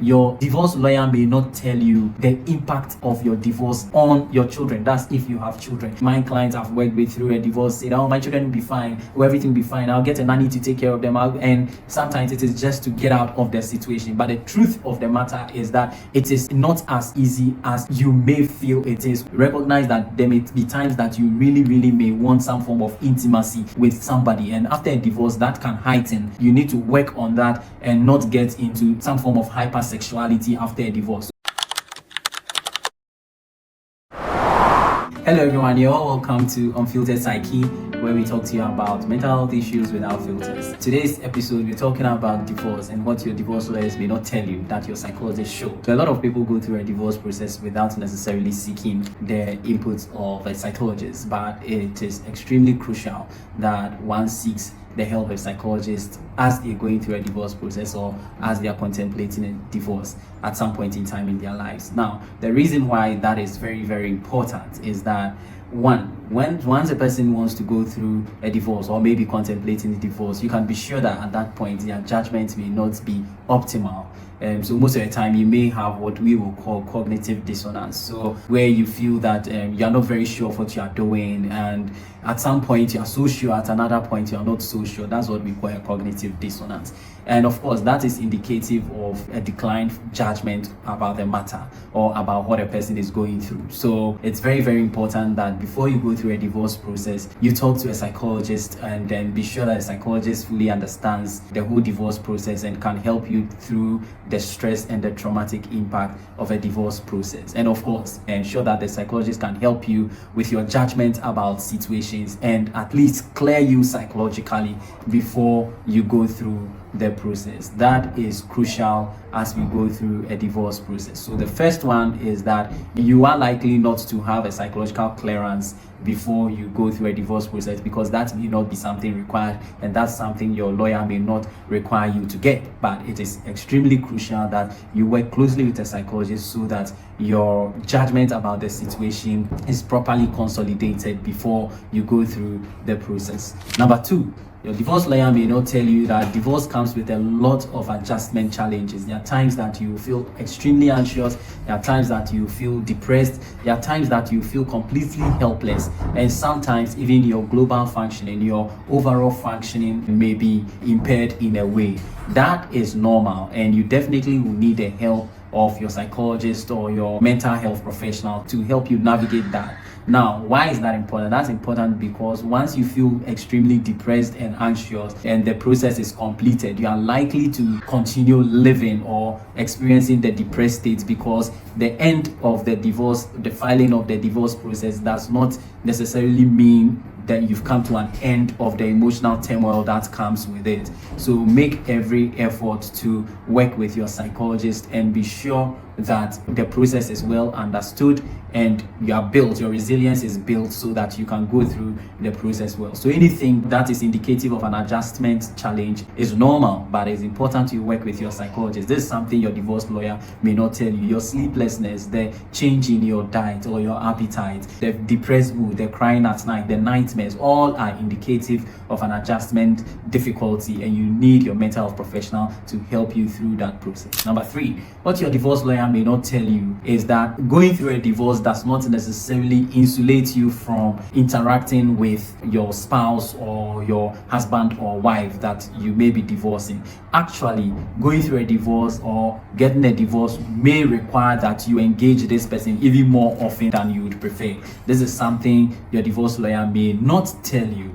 Your divorce lawyer may not tell you the impact of your divorce on your children. That's if you have children. My clients I've worked with through a divorce say, oh, my children will be fine, or everything will be fine. I'll get a nanny to take care of them. And sometimes it is just to get out of the situation. But the truth of the matter is that it is not as easy as you may feel it is. Recognize that there may be times that you really may want some form of intimacy with somebody, and after a divorce that can heighten. You need to work on that and not get into some form of hypersexuality after a divorce. Hello everyone, you're all welcome to Unfiltered Psyche, where we talk to you about mental health issues without filters. Today's episode, we're talking about divorce and what your divorce lawyers may not tell you that your psychologist should. So a lot of people go through a divorce process without necessarily seeking the input of a psychologist, but it is extremely crucial that one seeks the help of a psychologist as they're going through a divorce process or as they are contemplating a divorce at some point in time in their lives. Now, the reason why that is very important is that once a person wants to go through a divorce or maybe contemplating a divorce, you can be sure that at that point their judgment may not be optimal. So most of the time you may have what we will call cognitive dissonance, so where you feel that you're not very sure of what you are doing, and at some point you are so sure, at another point you are not so sure. That's what we call a cognitive dissonance. And of course that is indicative of a declined judgment about the matter or about what a person is going through. So it's very important that before you go through a divorce process, you talk to a psychologist and then be sure that a psychologist fully understands the whole divorce process and can help you through the stress and the traumatic impact of a divorce process. And of course, ensure that the psychologist can help you with your judgment about situations and at least clear you psychologically before you go through the process. That is crucial as we go through a divorce process. So the first one is that you are likely not to have a psychological clearance before you go through a divorce process, because that may not be something required, and that's something your lawyer may not require you to get. But it is extremely crucial that you work closely with a psychologist so that your judgment about the situation is properly consolidated before you go through the process. Number two, your divorce lawyer may not tell you that divorce comes with a lot of adjustment challenges. There are times that you feel extremely anxious, there are times that you feel depressed, there are times that you feel completely helpless, and sometimes even your global functioning, your overall functioning may be impaired in a way. That is normal, and you definitely will need the help of your psychologist or your mental health professional to help you navigate that. Now, why is that important? That's important because once you feel extremely depressed and anxious and the process is completed, you are likely to continue living or experiencing the depressed state, because the end of the divorce, the filing of the divorce process, does not necessarily mean that you've come to an end of the emotional turmoil that comes with it. So make every effort to work with your psychologist and be sure that the process is well understood and your resilience is built so that you can go through the process well. So anything that is indicative of an adjustment challenge is normal, but it's important you work with your psychologist. This is something your divorce lawyer may not tell you. Your sleeplessness, the change in your diet or your appetite, the depressed mood, the crying at night, the nightmares, all are indicative of an adjustment difficulty, and you need your mental health professional to help you through that process. Number three, what your divorce lawyer may not tell you is that going through a divorce does not necessarily insulate you from interacting with your spouse or your husband or wife that you may be divorcing. Actually, going through a divorce or getting a divorce may require that you engage this person even more often than you would prefer. This is something your divorce lawyer may not tell you.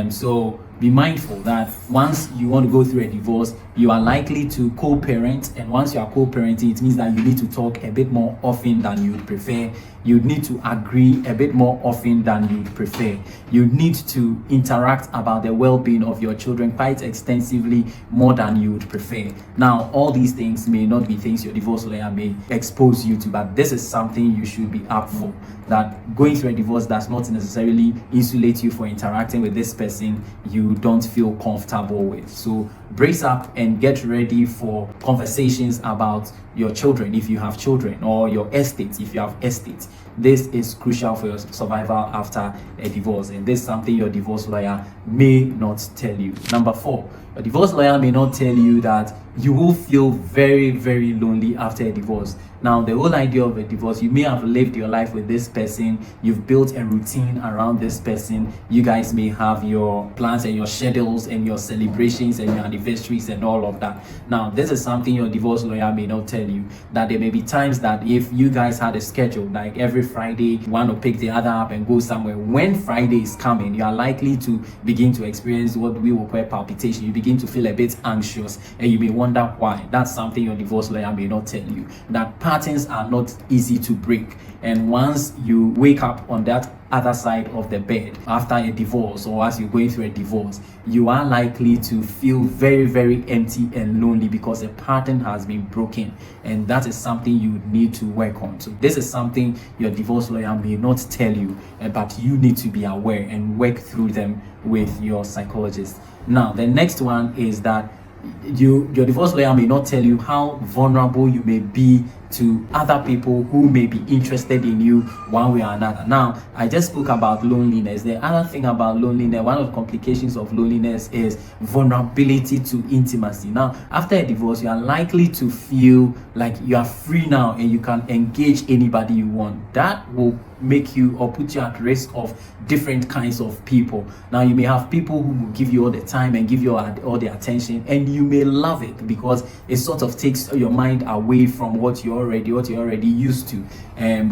So be mindful that once you want to go through a divorce, you are likely to co-parent, and once you are co-parenting, it means that you need to talk a bit more often than you would prefer. You need to agree a bit more often than you would prefer. You need to interact about the well-being of your children quite extensively, more than you would prefer. Now, all these things may not be things your divorce lawyer may expose you to, but this is something you should be up for. That going through a divorce does not necessarily insulate you for interacting with this person you don't feel comfortable with. So brace up and get ready for conversations about your children if you have children, or your estate if you have estate. this is crucial for your survival after a divorce, and this is something your divorce lawyer may not tell you. Number 4, your divorce lawyer may not tell you that you will feel very, very lonely after a divorce. Now, the whole idea of a divorce, you may have lived your life with this person, you've built a routine around this person, you guys may have your plans and your schedules and your celebrations and your anniversaries and all of that. Now, this is something your divorce lawyer may not tell you, that there may be times that if you guys had a schedule, like every Friday, one will pick the other up and go somewhere. When Friday is coming, you are likely to begin to experience what we will call palpitation. You begin to feel a bit anxious, and you may wonder why. That's something your divorce lawyer may not tell you. That patterns are not easy to break, and once you wake up on that other side of the bed after a divorce, or as you're going through a divorce, you are likely to feel very, very empty and lonely because a pattern has been broken, and that is something you need to work on. So this is something your divorce lawyer may not tell you, but you need to be aware and work through them with your psychologist. Now, the next one is that your divorce lawyer may not tell you how vulnerable you may be to other people who may be interested in you one way or another. Now, I just spoke about loneliness. The other thing about loneliness, one of the complications of loneliness is vulnerability to intimacy. Now, after a divorce, you are likely to feel like you are free now and you can engage anybody you want. That will make you or put you at risk of different kinds of people. Now, you may have people who will give you all the time and give you all the attention, and you may love it because it sort of takes your mind away from what you're already used to,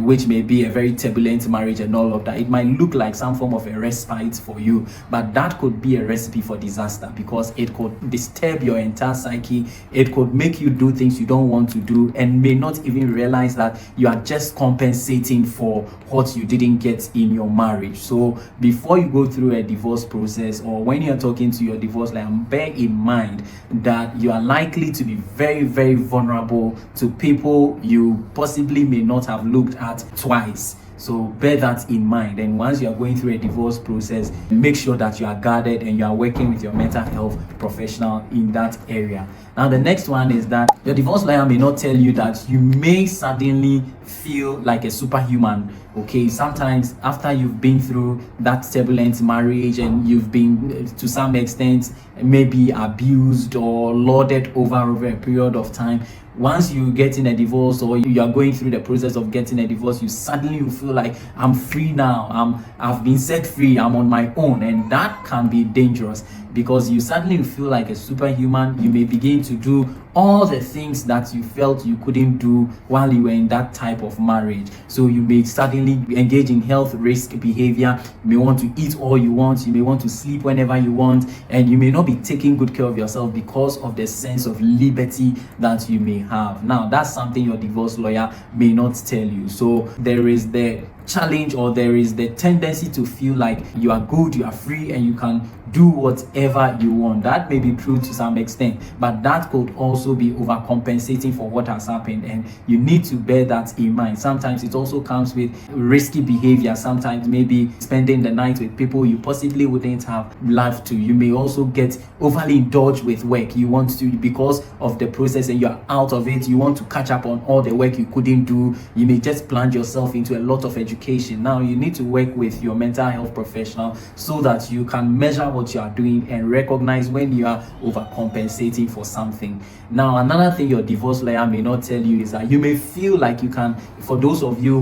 which may be a very turbulent marriage and all of that. It might look like some form of a respite for you, but that could be a recipe for disaster because it could disturb your entire psyche. It could make you do things you don't want to do and may not even realize that you are just compensating for what you didn't get in your marriage. So before you go through a divorce process, or when you're talking to your divorce lawyer, bear in mind that you are likely to be very, very vulnerable to people you possibly may not have looked at twice. So bear that in mind, and once you are going through a divorce process, make sure that you are guarded and you are working with your mental health professional in that area. Now, the next one is that your divorce lawyer may not tell you that you may suddenly feel like a superhuman. Okay, sometimes after you've been through that turbulent marriage and you've been to some extent maybe abused or lorded over a period of time, once you get in a divorce or you are going through the process of getting a divorce, you suddenly feel like I'm free now, I've been set free, I'm on my own, and that can be dangerous because you suddenly feel like a superhuman. You may begin to do all the things that you felt you couldn't do while you were in that type of marriage. So you may suddenly engage in health risk behavior. You may want to eat all you want, you may want to sleep whenever you want, and you may not be taking good care of yourself because of the sense of liberty that you may have. Now, that's something your divorce lawyer may not tell you. So there is the challenge, or there is the tendency to feel like you are good, you are free, and you can do whatever you want. That may be true to some extent, but that could also be overcompensating for what has happened, and you need to bear that in mind. Sometimes it also comes with risky behavior. Sometimes maybe spending the night with people you possibly wouldn't have loved to. You may also get overly indulged with work. You want to, because of the process and you're out of it, you want to catch up on all the work you couldn't do. You may just plunge yourself into a lot of education. Now, you need to work with your mental health professional so that you can measure what you are doing and recognize when you are overcompensating for something. Now, another thing your divorce lawyer may not tell you is that you may feel like you can, for those of you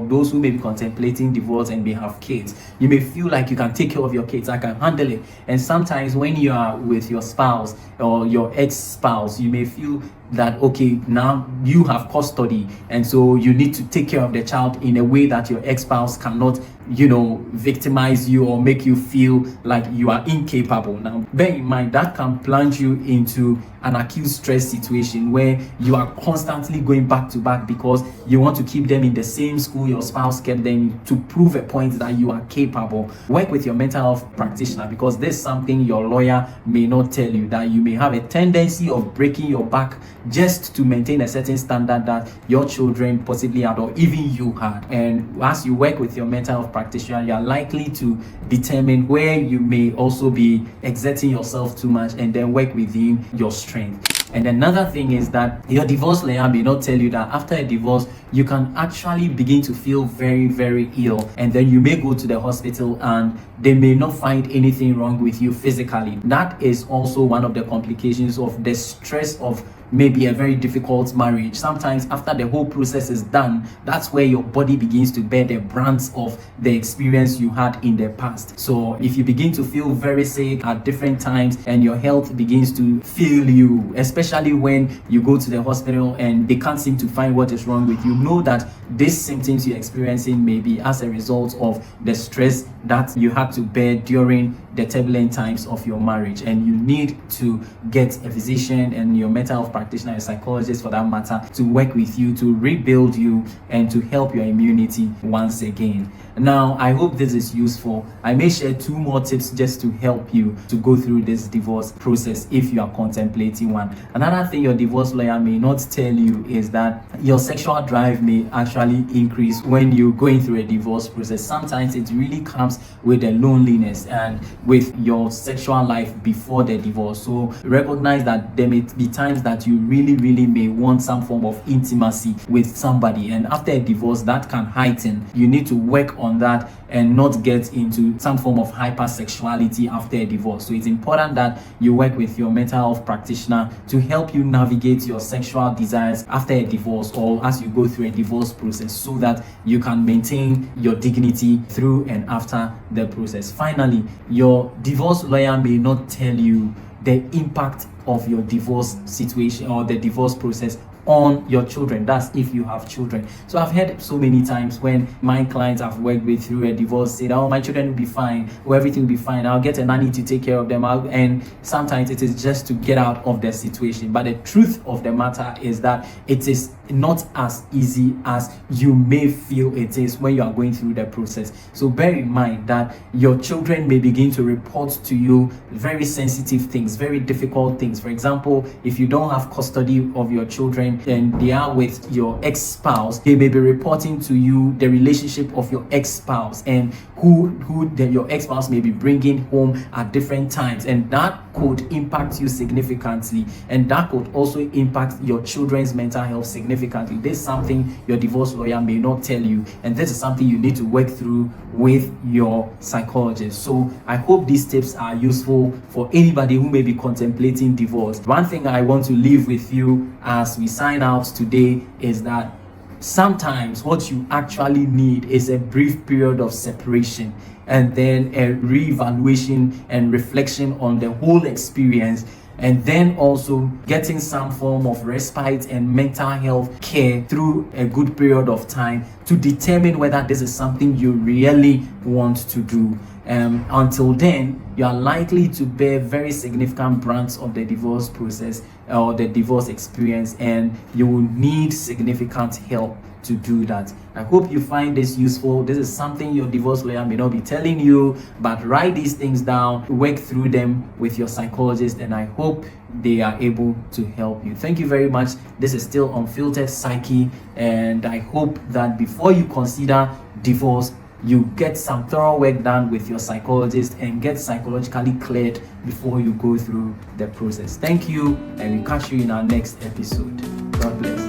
those who may be contemplating divorce and may have kids, you may feel like you can take care of your kids, I can handle it. And sometimes when you are with your spouse or your ex-spouse, you may feel that, okay, now you have custody, and so you need to take care of the child in a way that your ex-spouse cannot, victimize you or make you feel like you are incapable. Now, bear in mind that can plunge you into an acute stress situation where you are constantly going back to back because you want to keep them in the same school your spouse kept them to prove a point that you are capable. Work with your mental health practitioner, because there's something your lawyer may not tell you, that you may have a tendency of breaking your back just to maintain a certain standard that your children possibly had or even you had. And as you work with your mental health practitioner, you are likely to determine where you may also be exerting yourself too much and then work within your strength. And another thing is that your divorce lawyer may not tell you that after a divorce, you can actually begin to feel very, very ill. And then you may go to the hospital and they may not find anything wrong with you physically. That is also one of the complications of the stress of maybe a very difficult marriage. Sometimes after the whole process is done, that's where your body begins to bear the brunt of the experience you had in the past. So if you begin to feel very sick at different times and your health begins to fail you, especially when you go to the hospital and they can't seem to find what is wrong with you, know that these symptoms you're experiencing may be as a result of the stress that you had to bear during the turbulent times of your marriage, and you need to get a physician and your mental health practitioner, a psychologist for that matter, to work with you to rebuild you and to help your immunity once again. Now, I hope this is useful. I may share 2 more tips just to help you to go through this divorce process if you are contemplating one. Another thing your divorce lawyer may not tell you is that your sexual drive may actually increase when you're going through a divorce process. Sometimes it really comes with the loneliness and with your sexual life before the divorce. So recognize that there may be times that you really may want some form of intimacy with somebody, and after a divorce that can heighten. You need to work on that and not get into some form of hypersexuality after a divorce. So it's important that you work with your mental health practitioner to help you navigate your sexual desires after a divorce or as you go through a divorce process, so that you can maintain your dignity through and after the process. Finally, your divorce lawyer may not tell you the impact of your divorce situation or the divorce process on your children. That's if you have children. So I've heard so many times when my clients I've worked with through a divorce say, oh, my children will be fine, or everything will be fine, I'll get a nanny to take care of them. And sometimes it is just to get out of the situation. But the truth of the matter is that it is not as easy as you may feel it is when you are going through the process. So bear in mind that your children may begin to report to you very sensitive things, very difficult things. For example, if you don't have custody of your children and they are with your ex-spouse, they may be reporting to you the relationship of your ex-spouse and who your ex-spouse may be bringing home at different times, and that could impact you significantly, and that could also impact your children's mental health significantly. This is something your divorce lawyer may not tell you, and this is something you need to work through with your psychologist. So I hope these tips are useful for anybody who may be contemplating divorce. One thing I want to leave with you as we sign out today is that sometimes what you actually need is a brief period of separation and then a reevaluation and reflection on the whole experience, and then also getting some form of respite and mental health care through a good period of time to determine whether this is something you really want to do. Until then, you are likely to bear very significant brunt of the divorce process or the divorce experience, and you will need significant help to do that. I hope you find this useful. This is something your divorce lawyer may not be telling you, but write these things down, work through them with your psychologist, and I hope they are able to help you. Thank you very much. This is still Unfiltered Psyche, and I hope that before you consider divorce, you get some thorough work done with your psychologist and get psychologically cleared before you go through the process. Thank you, and we'll catch you in our next episode. God bless.